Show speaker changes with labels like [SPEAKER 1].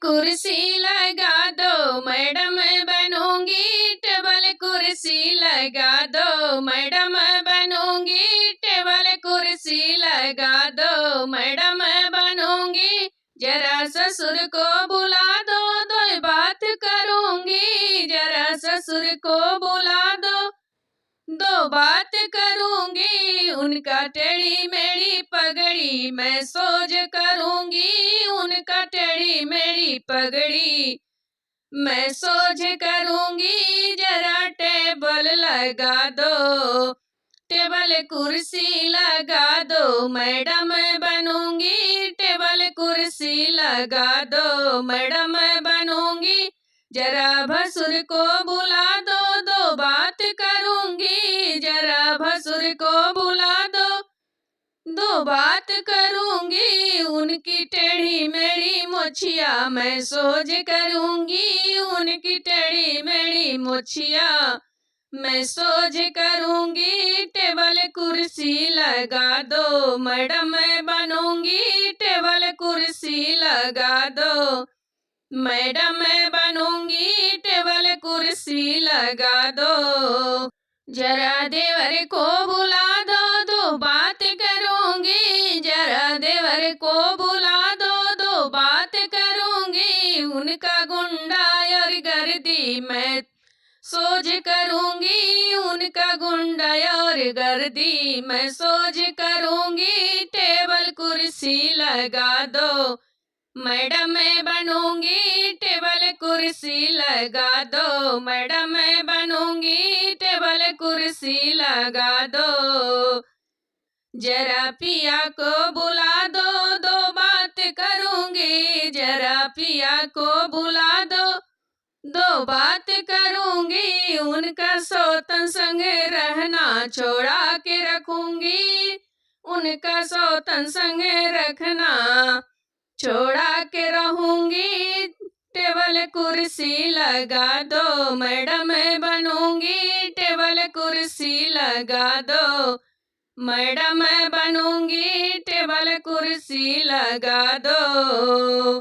[SPEAKER 1] कुर्सी लगा दो, मैडम बनूंगी। टेबल कुर्सी लगा दो, मैडम बनूंगी। टेबल कुर्सी लगा दो, मैडम बनूंगी। जरा ससुर को बुला दो, दो बात करूंगी। जरा ससुर को बुला दो, दो बात करूंगी। उनका टेढ़ी मेढ़ी पगड़ी मैं सोज करूंगी। उनका टेढ़ी मेढ़ी पगड़ी मैं सोज करूंगी। जरा टेबल लगा दो, टेबल कुर्सी लगा दो, मैडम बनूंगी। टेबल कुर्सी लगा दो, मैडम बनूंगी। जरा भसुर को बुला दो, दो बात करूंगी। जरा भसुर को बुला दो, दो बात करूंगी। उनकी टेढ़ी मेढ़ी मोछिया मैं सोज करूंगी। उनकी टेढ़ी मेढ़ी मोछिया मैं सोज करूंगी। टेबल कुर्सी लगा दो, मैडम बनूंगी। टेबल कुर्सी लगा दो, मैडम बनूंगी। टेबल कुर्सी लगा दो। जरा देवर को बुला दो, दो बात करूंगी। जरा देवर को बुला दो, दो बात करूंगी। उनका गुंडा और गर्दी मैं सोज करूंगी। उनका गुंडा और गर्दी मैं सोज करूंगी। टेबल कुर्सी लगा दो, मैडम बनूंगी। टेबल कुर्सी लगा दो, मैडम बनूंगी। टेबल कुर्सी लगा दो। जरा पिया को बुला दो, दो बात करूंगी। जरा पिया को बुला दो, दो बात करूंगी। उनका सौतन संग रहना छोड़ा के रखूंगी। उनका सौतन संग रखना छोड़ा के रहूंगी। टेबल कुर्सी लगा दो, मैडम बनूंगी। टेबल कुर्सी लगा दो, मैडम बनूंगी। टेबल कुर्सी लगा दो।